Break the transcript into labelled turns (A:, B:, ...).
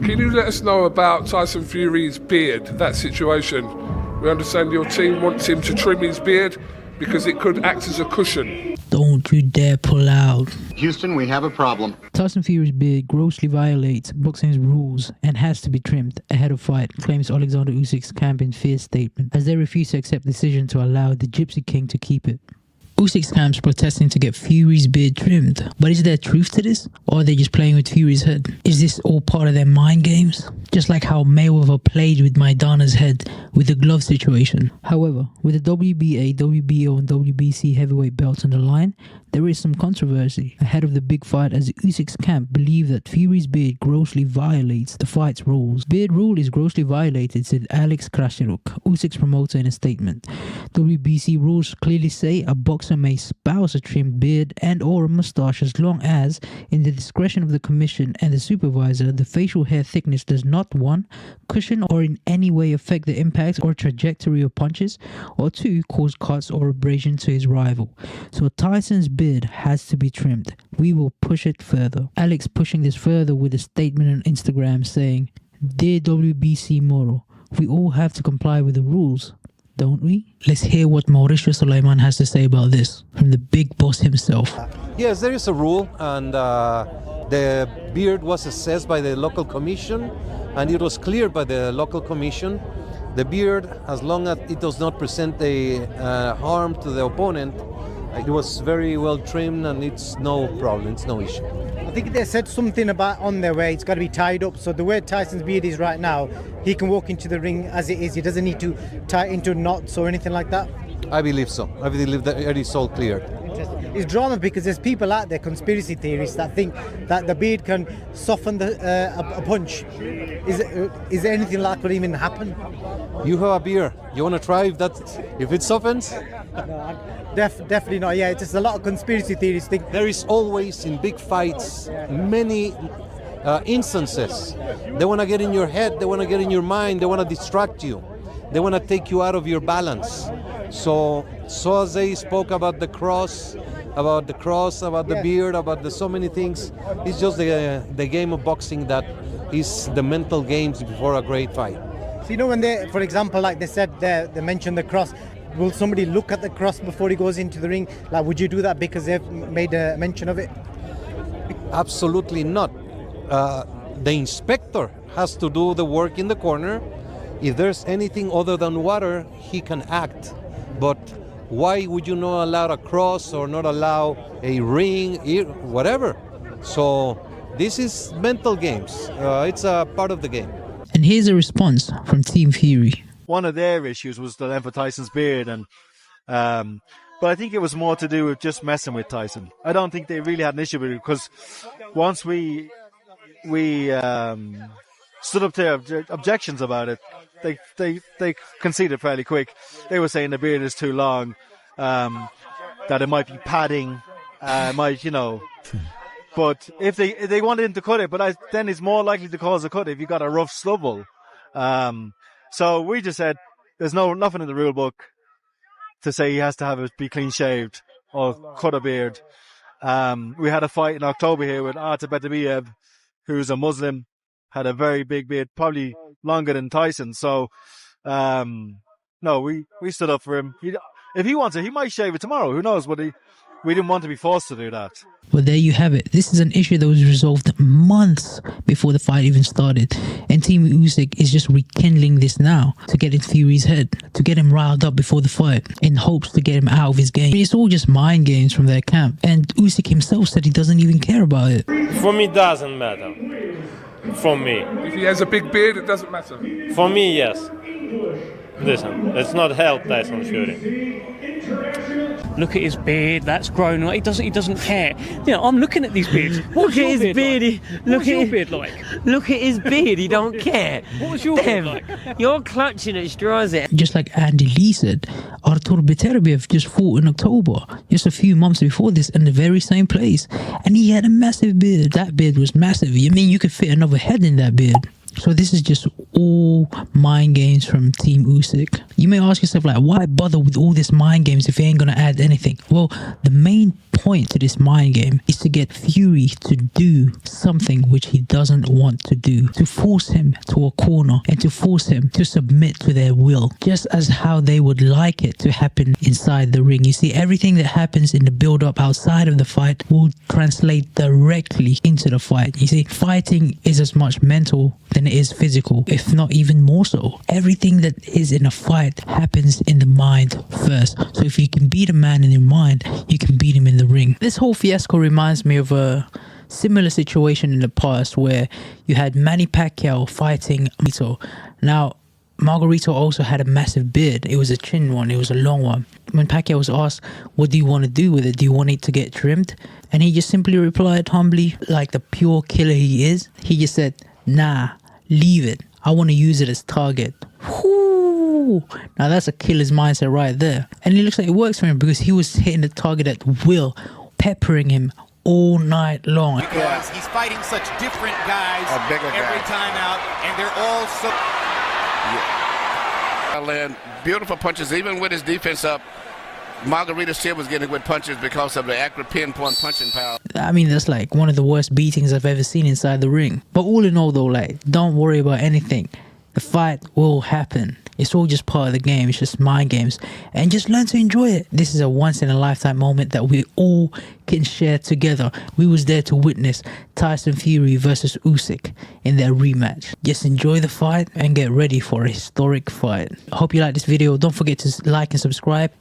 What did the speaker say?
A: Can you let us know about Tyson Fury's beard, that situation? We understand your team wants him to trim his beard because it could act as a cushion.
B: Don't you dare pull out.
C: Houston, we have a problem.
B: Tyson Fury's beard grossly violates boxing's rules and has to be trimmed ahead of fight, claims Alexander Usyk's camp in fierce statement, as they refuse to accept the decision to allow the Gypsy King to keep it. Usyk's camp's protesting to get Fury's beard trimmed. But is there truth to this? Or are they just playing with Fury's head? Is this all part of their mind games? Just like how Mayweather played with Maidana's head with the glove situation. However, with the WBA, WBO and WBC heavyweight belts on the line, there is some controversy ahead of the big fight, as Usyk's camp believe that Fury's beard grossly violates the fight's rules. Beard rule is grossly violated, said Alex Krasheruk, Usyk's promoter, in a statement. WBC rules clearly say a boxer may spouse a trimmed beard and or a moustache as long as, in the discretion of the commission and the supervisor, the facial hair thickness does not 1. Cushion or in any way affect the impact or trajectory of punches, or 2. Cause cuts or abrasion to his rival. So Tyson's beard has to be trimmed. We will push it further. Alex pushing this further with a statement on Instagram saying, "Dear WBC Moro, we all have to comply with the rules, don't we?" Let's hear what Mauricio Suleiman has to say about this from the big boss himself.
D: Yes, there is a rule, and the beard was assessed by the local commission, and it was cleared by the local commission. The beard, as long as it does not present a harm to the opponent, it was very well trimmed, and it's no problem, it's no issue.
E: I think they said something about on there where it's got to be tied up. So the way Tyson's beard is right now, he can walk into the ring as it is. He doesn't need to tie it into knots or anything like that.
D: I believe so. I believe that it is all cleared.
E: It's drama because there's people out there, conspiracy theorists, that think that the beard can soften a punch. Is there anything like could even happen?
D: You have a beard. You want to try if it softens?
E: No, definitely not. Yeah, it's just a lot of conspiracy theorists think.
D: There is always in big fights many instances. They want to get in your head. They want to get in your mind. They want to distract you. They want to take you out of your balance. So as they spoke about the cross, about the beard, about so many things, it's just the game of boxing that is the mental games before a great fight.
E: So you know when they, for example, like they said, they mentioned the cross. Will somebody look at the cross before he goes into the ring? Like, would you do that because they've made a mention of it?
D: Absolutely not. The inspector has to do the work in the corner. If there's anything other than water, he can act. But why would you not allow a cross or not allow a ring, whatever? So this is mental games. It's a part of the game.
B: And here's a response from Team Fury.
F: One of their issues was the length of Tyson's beard, and but I think it was more to do with just messing with Tyson. I don't think they really had an issue with it, because once we stood up to objections about it, they conceded fairly quick. They were saying the beard is too long, that it might be padding, might, But if they wanted him to cut it, but then it's more likely to cause a cut if you got a rough stubble. So we just said there's nothing in the rule book to say he has to have it be clean shaved or cut a beard. We had a fight in October here with Arta Betabiev, who's a Muslim, had a very big beard, probably longer than Tyson. So no, we stood up for him. If he wants it, he might shave it tomorrow. Who knows? But we didn't want to be forced to do that.
B: Well, there you have it. This is an issue that was resolved months before the fight even started. And Team Usyk is just rekindling this now to get in Fury's head, to get him riled up before the fight, in hopes to get him out of his game. It's all just mind games from their camp. And Usyk himself said he doesn't even care about it.
G: For me, it doesn't matter. For me.
A: If he has a big beard, it doesn't matter.
G: For me, yes. Listen, let's not help Tyson Fury.
H: Look at his beard, that's grown. He doesn't care. I'm looking at these beards.
I: Look at his beard.
H: What's your beard like?
I: Look at his beard. He don't care.
H: What was your beard like?
I: You're clutching at straws.
B: Just like Andy Lee said, Artur Beterbiev just fought in October, just a few months before this, in the very same place, and he had a massive beard. That beard was massive. You could fit another head in that beard. So this is just all mind games from Team Usyk. You may ask yourself, like, why bother with all this mind games if he ain't gonna add anything? Well, the main point to this mind game is to get Fury to do something which he doesn't want to do, to force him to a corner and to force him to submit to their will, just as how they would like it to happen inside the ring. You see, everything that happens in the build-up outside of the fight will translate directly into the fight. You see, fighting is as much mental than it is physical, if not even more so. Everything that is in a fight happens in the mind first. So if you can beat a man in your mind, you can beat him in the ring. This whole fiasco reminds me of a similar situation in the past where you had Manny Pacquiao fighting Margarito. Now, Margarito also had a massive beard. It was a chin one, it was a long one. When Pacquiao was asked, what do you want to do with it? Do you want it to get trimmed? And he just simply replied humbly, like the pure killer he is. He just said, nah, leave it. I want to use it as target. Whoo! Now that's a killer's mindset right there. And it looks like it works for him because he was hitting the target at will, peppering him all night long.
J: Because he's fighting such different guys every time out, and they're all so...
K: Land beautiful punches, even with his defense up. Margarita still was getting good punches because of the accurate pinpoint punching power.
B: I mean, that's like one of the worst beatings I've ever seen inside the ring. But all in all though, like, don't worry about anything. The fight will happen. It's all just part of the game. It's just mind games. And just learn to enjoy it. This is a once-in-a-lifetime moment that we all can share together. We was there to witness Tyson Fury versus Usyk in their rematch. Just enjoy the fight and get ready for a historic fight. I hope you like this video. Don't forget to like and subscribe.